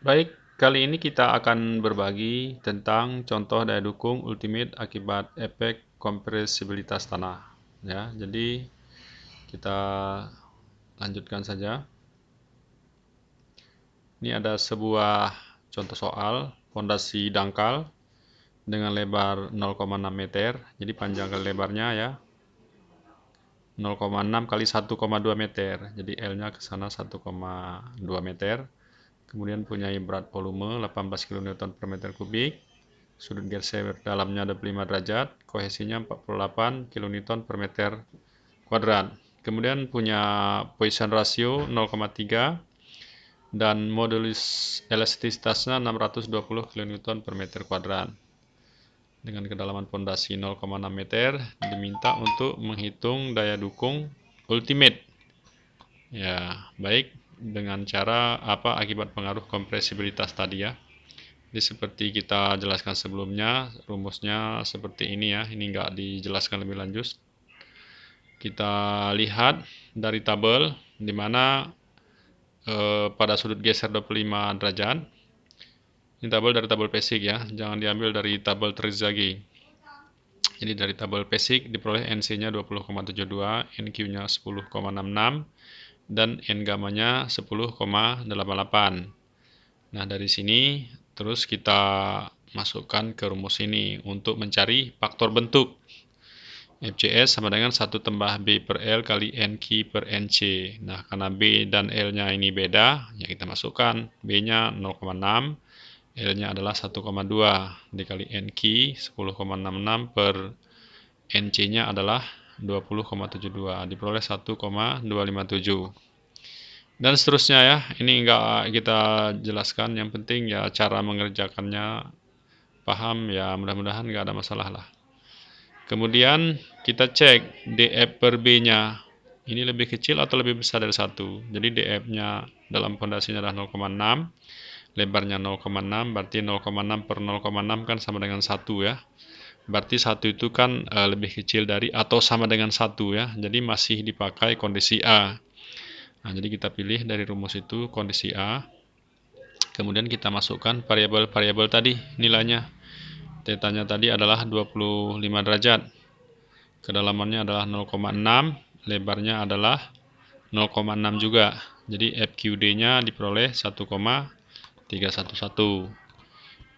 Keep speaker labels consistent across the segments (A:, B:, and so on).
A: Baik, kali ini kita akan berbagi tentang contoh daya dukung ultimate akibat efek kompresibilitas tanah. Ya, jadi kita lanjutkan saja. Ini ada sebuah contoh soal fondasi dangkal dengan lebar 0,6 meter. Jadi panjang kali lebarnya ya 0,6 kali 1,2 meter. Jadi L-nya ke sana 1,2 meter. Kemudian punya berat volume 18 kN per meter kubik. Sudut geser dalamnya 25 derajat, kohesinya 48 kN per meter kuadrat. Kemudian punya Poisson ratio 0,3 dan modulus elastisitasnya 620 kN per meter kuadrat. Dengan kedalaman fondasi 0,6 meter, diminta untuk menghitung daya dukung ultimate. Ya, baik dengan cara apa akibat pengaruh kompresibilitas tadi ya. Jadi seperti kita jelaskan sebelumnya, rumusnya seperti ini ya. Ini nggak dijelaskan lebih lanjut. Kita lihat dari tabel di mana pada sudut geser 25 derajat. Ini tabel dari tabel basic ya, jangan diambil dari tabel Terzaghi. Jadi dari tabel basic diperoleh NC-nya 20,72, NQ-nya 10,66, dan N gamma-nya 10,88. Nah, dari sini terus kita masukkan ke rumus ini untuk mencari faktor bentuk. FCS sama dengan 1 tambah B per L kali NQ per NC. Nah, karena B dan L-nya ini beda, ya kita masukkan. B-nya 0,6, L-nya adalah 1,2 dikali NQ 10,66 per NC-nya adalah 20,72. Diperoleh 1,257. Dan seterusnya ya, ini enggak kita jelaskan, yang penting ya cara mengerjakannya paham ya, mudah-mudahan enggak ada masalah lah. Kemudian kita cek DF per B-nya, ini lebih kecil atau lebih besar dari 1. Jadi DF-nya dalam fondasinya adalah 0,6, lebarnya 0,6, berarti 0,6 per 0,6 kan sama dengan 1 ya. Berarti 1 itu kan lebih kecil dari atau sama dengan 1 ya, jadi masih dipakai kondisi A. Nah, jadi kita pilih dari rumus itu kondisi A. Kemudian kita masukkan variabel-variabel tadi nilainya. Tetanya tadi adalah 25 derajat. Kedalamannya adalah 0,6, lebarnya adalah 0,6 juga. Jadi FQD-nya diperoleh 1,311.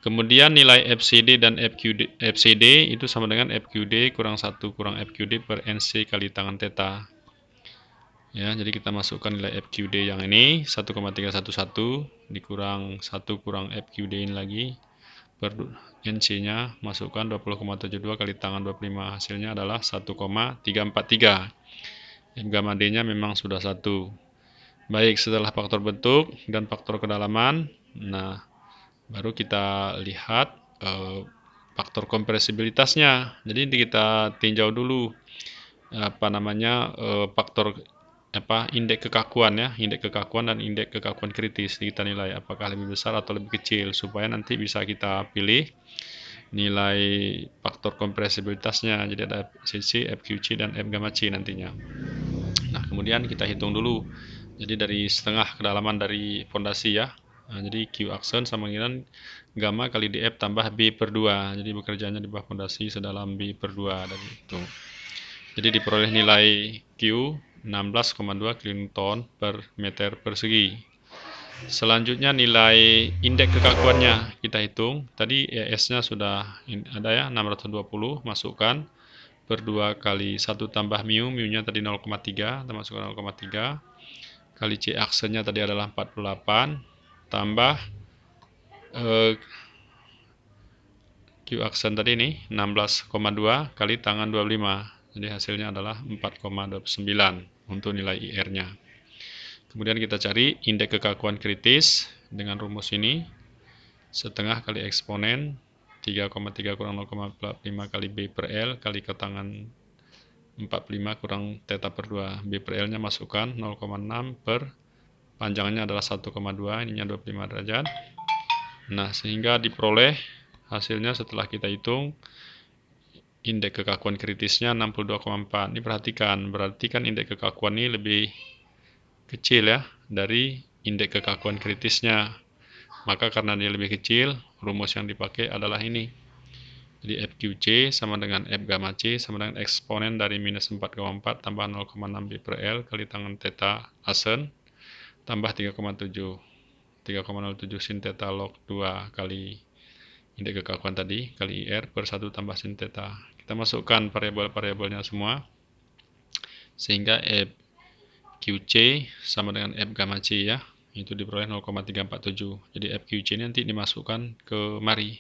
A: Kemudian nilai FCD dan FCD itu sama dengan FQD kurang 1 kurang FQD per NC kali tangan theta. Ya, jadi kita masukkan nilai FQD yang ini 1,311 dikurang 1 kurang FQD ini lagi per NC-nya masukkan 20,72 kali tangan 25, hasilnya adalah 1,343. Gamma D-nya memang sudah 1. Baik, setelah faktor bentuk dan faktor kedalaman, nah baru kita lihat faktor kompresibilitasnya. Jadi kita tinjau dulu apa namanya faktor indeks kekakuan ya, indeks kekakuan dan indeks kekakuan kritis. Kita nilai apakah lebih besar atau lebih kecil supaya nanti bisa kita pilih nilai faktor kompresibilitasnya. Jadi ada FCC, FQC dan F gamma C nantinya. Nah, kemudian kita hitung dulu. Jadi dari setengah kedalaman dari fondasi ya. Nah, jadi Q aksen sama dengan gamma kali df tambah B per 2. Jadi bekerjanya di bawah fondasi sedalam B per 2 dan itu. Jadi diperoleh nilai Q 16,2 kN per meter persegi. Selanjutnya nilai indeks kekakuannya kita hitung. Tadi ES-nya sudah ada ya 620, masukkan per 2 kali 1 tambah mu, mu-nya tadi 0,3, kita masukkan 0,3 kali C aksennya tadi adalah 48 tambah Q aksen tadi ini 16,2 kali tangan 25. Jadi hasilnya adalah 4,29 untuk nilai IR-nya. Kemudian kita cari indeks kekakuan kritis dengan rumus ini. Setengah kali eksponen 3,3 kurang 0,45 kali B per L kali ketangan 45 kurang theta per 2. B per L-nya masukkan 0,6 per panjangnya adalah 1,2, ininya 25 derajat. Nah, sehingga diperoleh hasilnya setelah kita hitung indeks kekakuan kritisnya 62,4. Ini perhatikan, berarti kan indeks kekakuan ini lebih kecil ya dari indeks kekakuan kritisnya. Maka karena dia lebih kecil, rumus yang dipakai adalah ini. Jadi FQC sama dengan F gamma C sama dengan eksponen dari minus 4,4 tambah 0,6 B per L kali tangen theta asen tambah 3,7 3,07 sin theta log 2 kali indeks kekakuan tadi kali IR per 1 tambah sin theta. Kita masukkan variabel-variabelnya semua sehingga FQC sama dengan F gamma C ya, itu diperoleh 0,347. Jadi FQC ini nanti dimasukkan ke mari.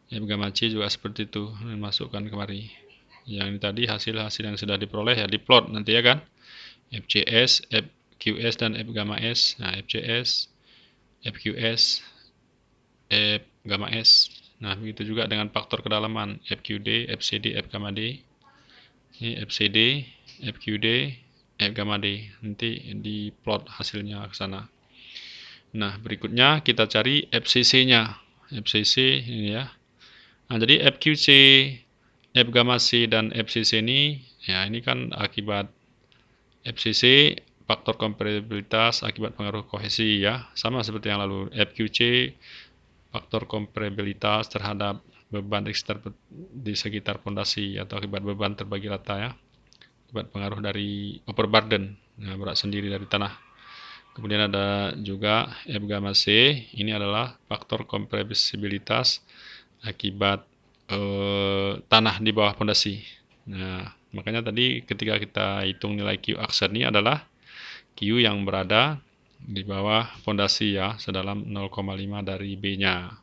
A: F gamma C juga seperti itu, dimasukkan kemari. Yang ini tadi hasil-hasil yang sudah diperoleh ya diplot nanti ya kan. FCS, FQS dan F gamma S. Nah, FCS, FQS, F gamma S. Nah, begitu juga dengan faktor kedalaman FQD, FCD, F gamma D. Ini FCD, FQD, F gamma D. Nanti diplot hasilnya ke sana. Nah, berikutnya kita cari FCC-nya. FCC ini ya. Nah, jadi FQC, F gamma C dan FCC ini, ya ini kan akibat FCC faktor komparabilitas akibat pengaruh kohesi ya, sama seperti yang lalu. FQC faktor komparabilitas terhadap beban di sekitar pondasi atau akibat beban terbagi rata ya, akibat pengaruh dari overburden, nah, berat sendiri dari tanah. Kemudian ada juga F gamma C, ini adalah faktor kompresibilitas akibat tanah di bawah pondasi. Nah, makanya tadi ketika kita hitung nilai Q aksen ini adalah Q yang berada di bawah pondasi ya, sedalam 0,5 dari B-nya.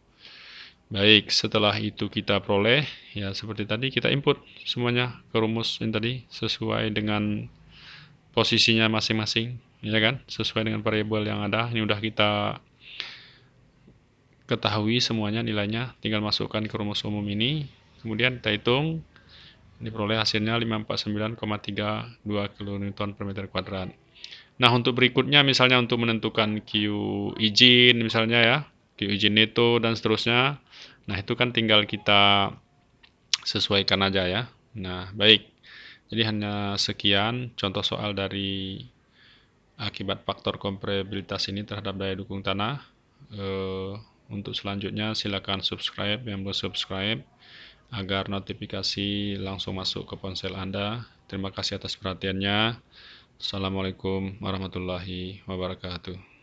A: Baik, setelah itu kita peroleh, ya seperti tadi kita input semuanya ke rumus ini tadi sesuai dengan posisinya masing-masing, ya kan? Sesuai dengan variabel yang ada. Ini udah kita ketahui semuanya nilainya, tinggal masukkan ke rumus umum ini. Kemudian kita hitung, diperoleh hasilnya 549,32 kN per meter kuadrat. Nah, untuk berikutnya misalnya untuk menentukan Q izin misalnya ya, Q izin neto dan seterusnya. Nah, itu kan tinggal kita sesuaikan aja ya. Nah, baik. Jadi hanya sekian contoh soal dari akibat faktor komparabilitas ini terhadap daya dukung tanah. Untuk selanjutnya silakan subscribe yang belum subscribe agar notifikasi langsung masuk ke ponsel Anda. Terima kasih atas perhatiannya. Assalamualaikum warahmatullahi wabarakatuh.